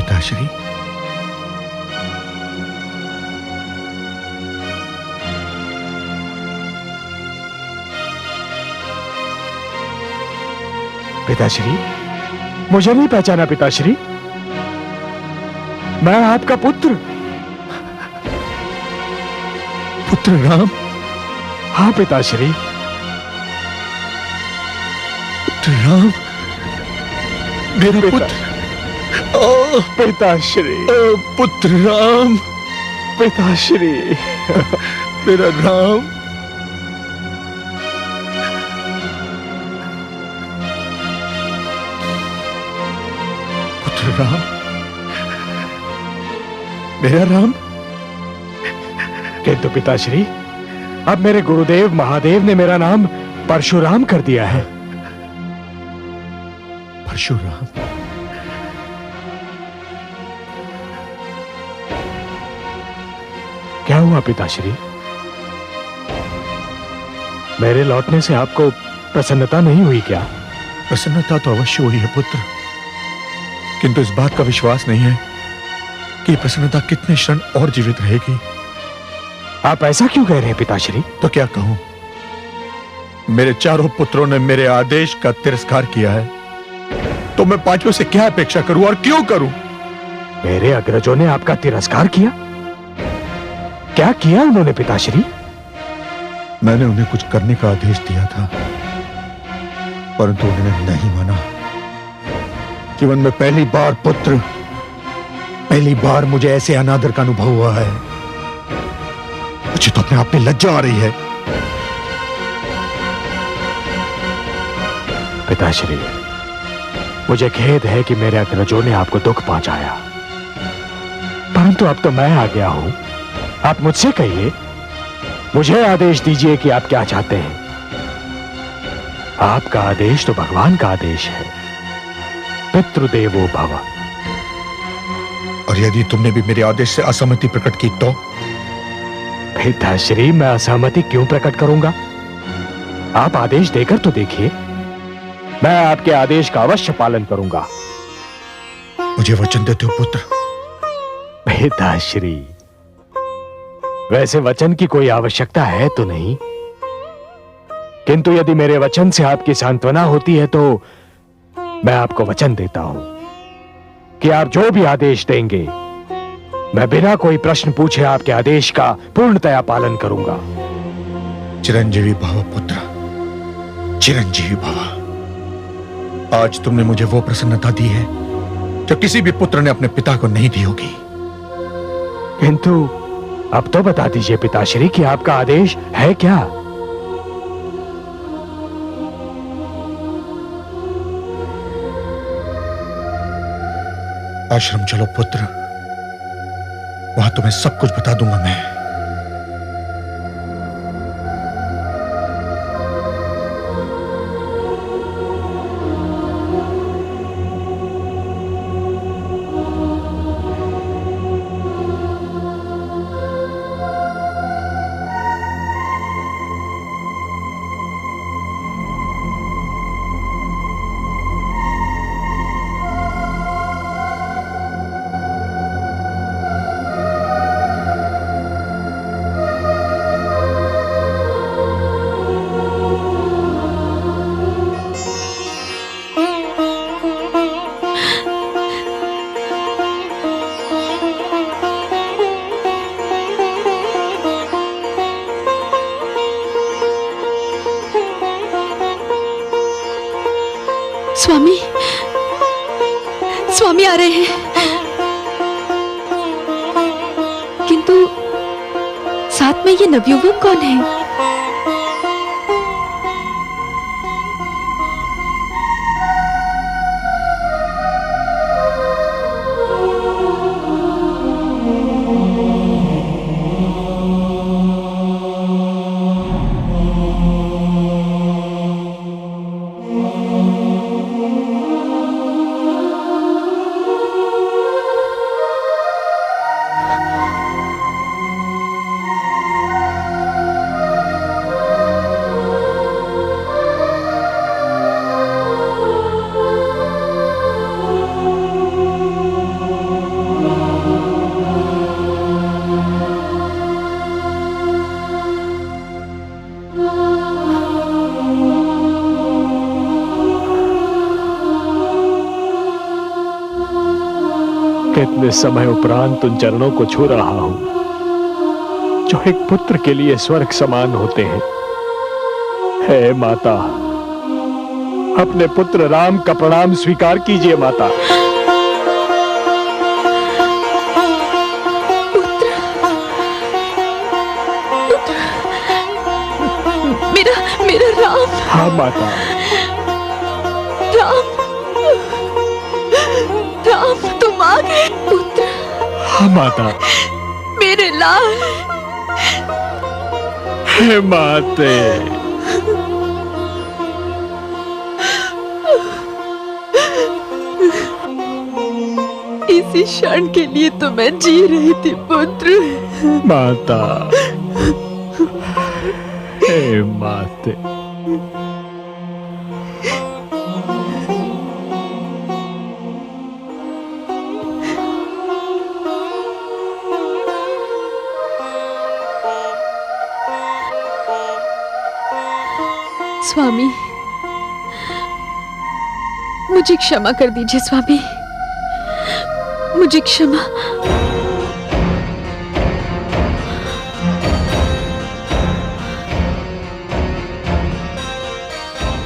पिताश्री, पिताश्री, मुझे नहीं पहचाना पिताश्री? मैं आपका पुत्र। पुत्र राम? हाँ पिताश्री। पुत्र राम, मेरा पुत्र। ओ पिताश्री, पुत्र राम, पिताश्री, मेरा राम। पुत्र राम, मेरा राम। किंतु पिताश्री, अब मेरे गुरुदेव महादेव ने मेरा नाम परशुराम कर दिया है। परशुराम? क्या हुआ पिताश्री? मेरे लौटने से आपको प्रसन्नता नहीं हुई क्या? प्रसन्नता तो अवश्य हुई है पुत्र, किंतु इस बात का विश्वास नहीं है कि प्रसन्नता कितने क्षण और जीवित रहेगी। आप ऐसा क्यों कह रहे हैं पिताश्री? तो क्या कहूं, मेरे चारों पुत्रों ने मेरे आदेश का तिरस्कार किया है, तो मैं पांचों से क्या अपेक्षा करूं और क्यों करूं? मेरे अग्रजों ने आपका तिरस्कार किया? क्या किया उन्होंने पिताश्री? मैंने उन्हें कुछ करने का आदेश दिया था, परंतु उन्होंने नहीं माना। जीवन में पहली बार पुत्र, पहली बार मुझे ऐसे अनादर का अनुभव हुआ है। मुझे तो अपने आप में लज्जा आ रही है। पिताश्री, मुझे खेद है कि मेरे अग्रजों ने आपको दुख पहुंचाया, परंतु अब तो मैं आ गया हूं। आप मुझसे कहिए, मुझे आदेश दीजिए कि आप क्या चाहते हैं। आपका आदेश तो भगवान का आदेश है, पितृदेवो भव। और यदि तुमने भी मेरे आदेश से असहमति प्रकट की तो? पिताश्री, मैं असहमति क्यों प्रकट करूंगा? आप आदेश देकर तो देखिए, मैं आपके आदेश का अवश्य पालन करूंगा। मुझे वचन देते हो पुत्र? पिताश्री, वैसे वचन की कोई आवश्यकता है तो नहीं, किंतु यदि मेरे वचन से आपकी सांत्वना होती है तो मैं आपको वचन देता हूं कि आप जो भी आदेश देंगे, मैं बिना कोई प्रश्न पूछे आपके आदेश का पूर्णतया पालन करूंगा। चिरंजीवी भव पुत्र, चिरंजीवी भव। आज तुमने मुझे वो प्रसन्नता दी है जो किसी भी पुत्र ने अपने पिता को नहीं दी होगी। किंतु अब तो बता दीजिए पिताश्री कि आपका आदेश है क्या? आश्रम चलो पुत्र, वहां तुम्हें सब कुछ बता दूंगा मैं। स्वामी, स्वामी आ रहे हैं, किंतु साथ में ये नवयुवक कौन है? कितने समय उपरांत उन चरणों को छू रहा हूं जो एक पुत्र के लिए स्वर्ग समान होते हैं। हे माता, अपने पुत्र राम का प्रणाम स्वीकार कीजिए माता। मेरा राम। हाँ माता। राम, राम तुम आ गए पुत्र। हाँ माता। मेरे लाल। हे माते। इसी क्षण के लिए तो मैं जी रही थी पुत्र। माता। हे माते। स्वामी, मुझे क्षमा कर दीजिए स्वामी, मुझे क्षमा।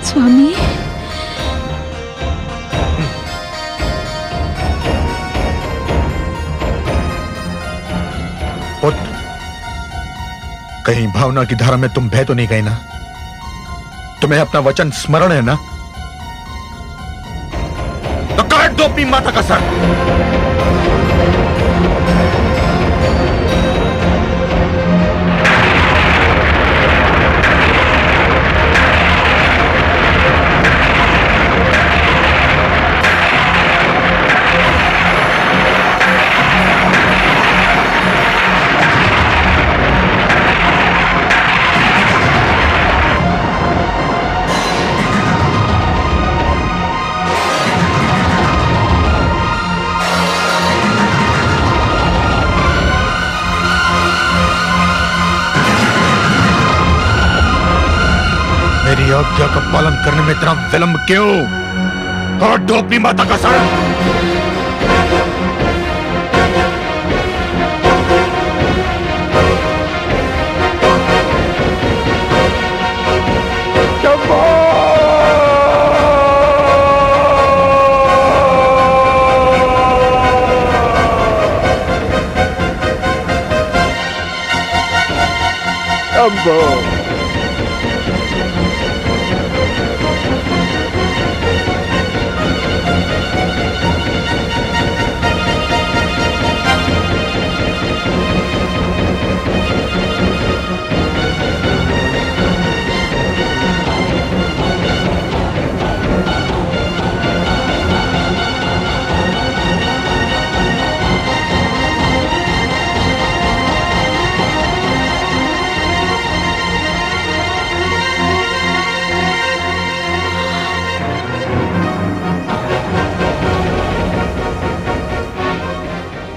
स्वामी, पुत्र, कहीं भावना की धारा में तुम बह तो नहीं गए ना? तुम्हें अपना वचन स्मरण है ना? तो काट दो अपनी माता का सर। मेरी आज्ञा का पालन करने में इतना विलंब क्यों? काट दो अपनी माता का सर।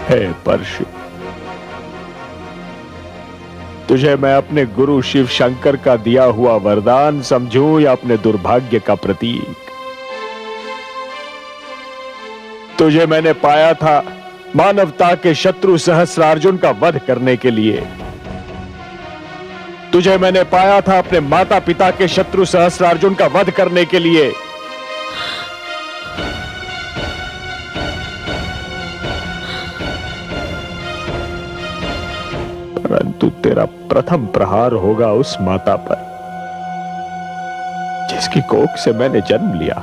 हे परशु, तुझे मैं अपने गुरु शिव शंकर का दिया हुआ वरदान समझूं या अपने दुर्भाग्य का प्रतीक? तुझे मैंने पाया था मानवता के शत्रु सहस्रार्जुन का वध करने के लिए। तुझे मैंने पाया था अपने माता पिता के शत्रु सहस्रार्जुन का वध करने के लिए। परंतु तेरा प्रथम प्रहार होगा उस माता पर जिसकी कोख से मैंने जन्म लिया,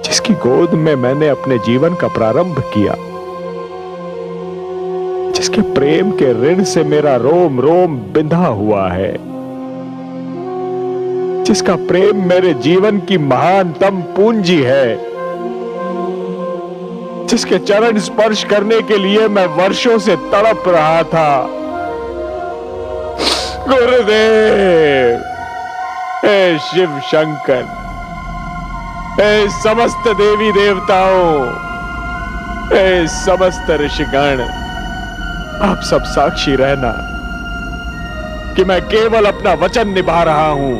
जिसकी गोद में मैंने अपने जीवन का प्रारंभ किया, जिसके प्रेम के ऋण से मेरा रोम रोम बिंधा हुआ है, जिसका प्रेम मेरे जीवन की महानतम पूंजी है, जिसके चरण स्पर्श करने के लिए मैं वर्षों से तड़प रहा था। गुरुदेव, हे शिव शंकर, हे समस्त देवी देवताओं, हे समस्त ऋषिगण, आप सब साक्षी रहना कि मैं केवल अपना वचन निभा रहा हूं,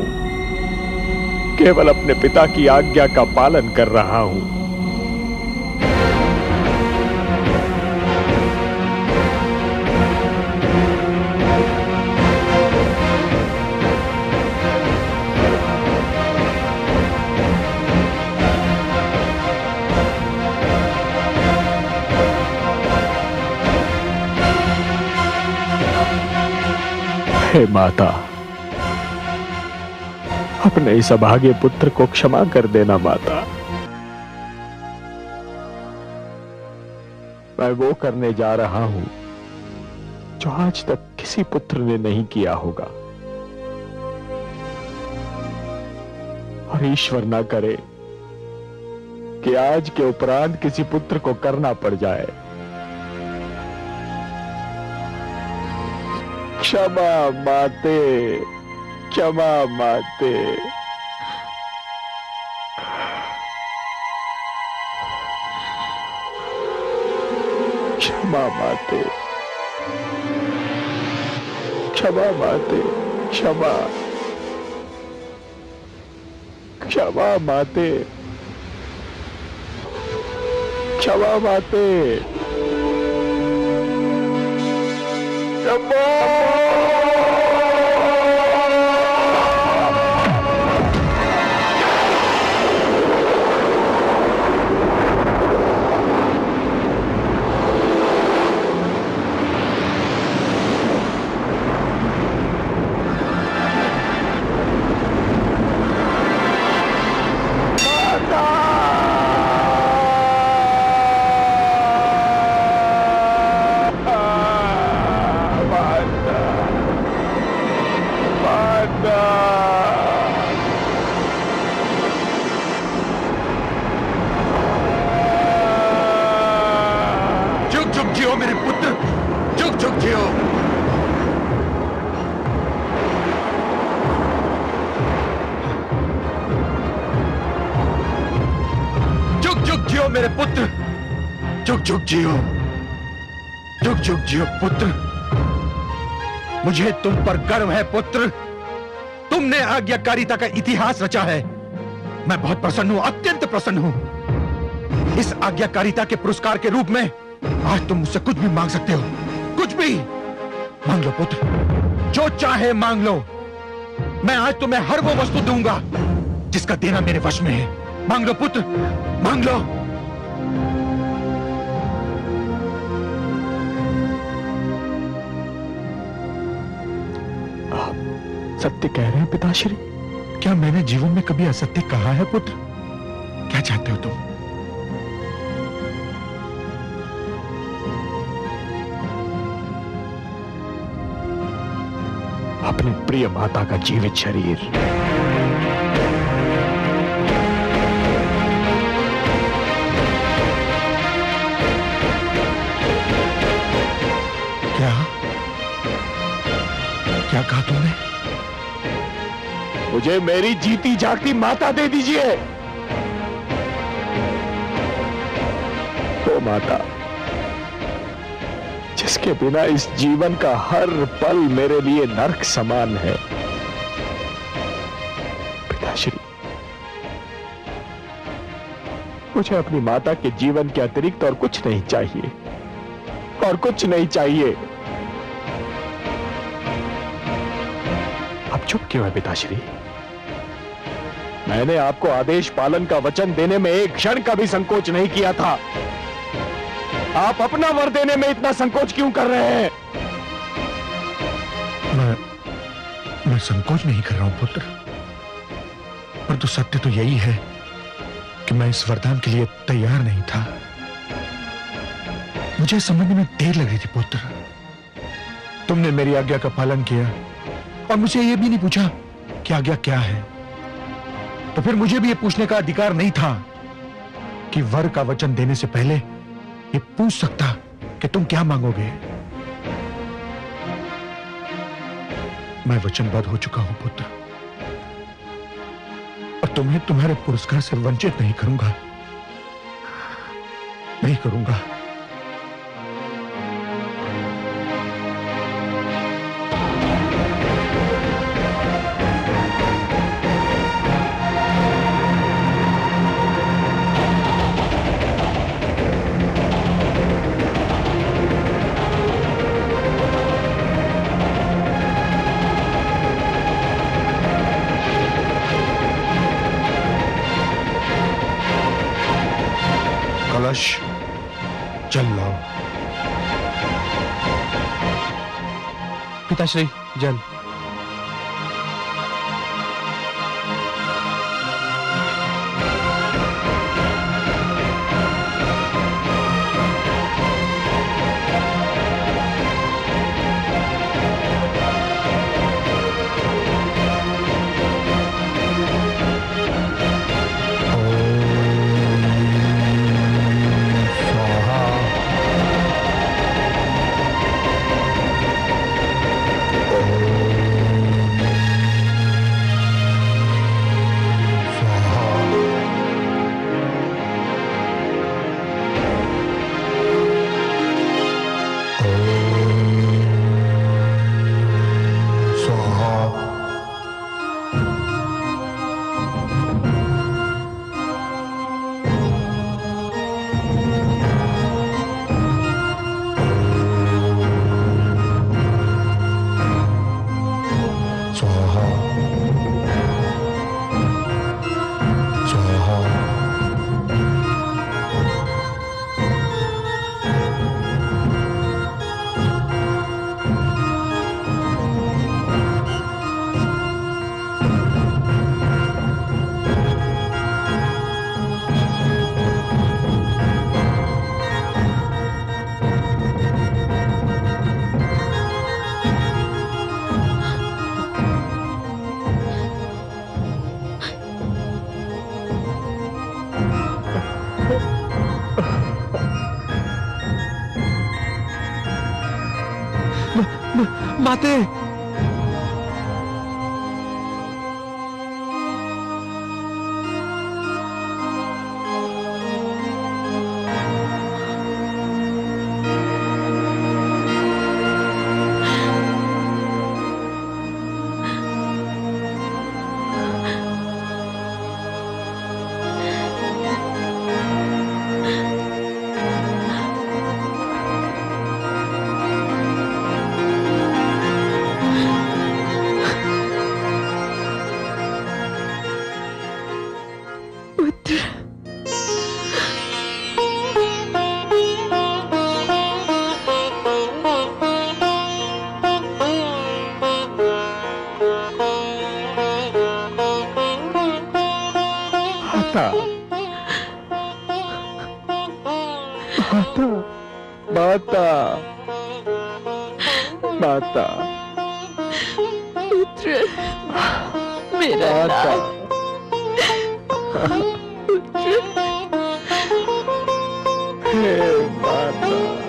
केवल अपने पिता की आज्ञा का पालन कर रहा हूं। हे माता, अपने इस अभागे पुत्र को क्षमा कर देना माता। मैं वो करने जा रहा हूं जो आज तक किसी पुत्र ने नहीं किया होगा, और ईश्वर ना करे कि आज के उपरांत किसी पुत्र को करना पड़ जाए। क्षमा माते, क्षमा माते। क्षमा माते, क्षमा माते, क्षमा, क्षमा माते, क्षमा माते, क्षमा। जुग जुग जियो मेरे पुत्र, जुग जुग जियो। जुग जुग जियो मेरे पुत्र, जुग जुग जियो, जुग जुग जियो पुत्र। मुझे तुम पर गर्व है पुत्र, तुमने आज्ञाकारिता का इतिहास रचा है। मैं बहुत प्रसन्न हूं, अत्यंत प्रसन्न हूं। इस आज्ञाकारिता के पुरस्कार के रूप में आज तुम मुझसे कुछ भी मांग सकते हो, कुछ भी मांग लो पुत्र, जो चाहे मांग लो। मैं आज तुम्हें हर वो वस्तु दूंगा जिसका देना मेरे वश में है। मांग लो पुत्र, मांग लो। आप सत्य कह रहे हैं पिताश्री? क्या मैंने जीवन में कभी असत्य कहा है पुत्र? क्या चाहते हो तुम? अपनी प्रिय माता का जीवित शरीर। क्या क्या कहा तुमने? मुझे मेरी जीती जागती माता दे दीजिए। वो माता जिसके बिना इस जीवन का हर पल मेरे लिए नर्क समान है। पिताश्री, मुझे अपनी माता के जीवन के अतिरिक्त और कुछ नहीं चाहिए, और कुछ नहीं चाहिए। अब चुप क्यों है पिताश्री? मैंने आपको आदेश पालन का वचन देने में एक क्षण का भी संकोच नहीं किया था। आप अपना वर देने में इतना संकोच क्यों कर रहे हैं? मैं संकोच नहीं कर रहा हूं पुत्र, पर तो सत्य तो यही है कि मैं इस वरदान के लिए तैयार नहीं था। मुझे समझने में देर लग रही थी पुत्र। तुमने मेरी आज्ञा का पालन किया और मुझे यह भी नहीं पूछा कि आज्ञा क्या है, तो फिर मुझे भी यह पूछने का अधिकार नहीं था कि वर का वचन देने से पहले ये पूछ सकता कि तुम क्या मांगोगे। मैं वचनबद्ध हो चुका हूं पुत्र, और तुम्हें तुम्हारे पुरस्कार से वंचित नहीं करूंगा, नहीं करूंगा। कलश चल लाओ। पिताश्री, जल। माते। माता, माता, पुत्र, मेरा लाल पुत्र, हे माता।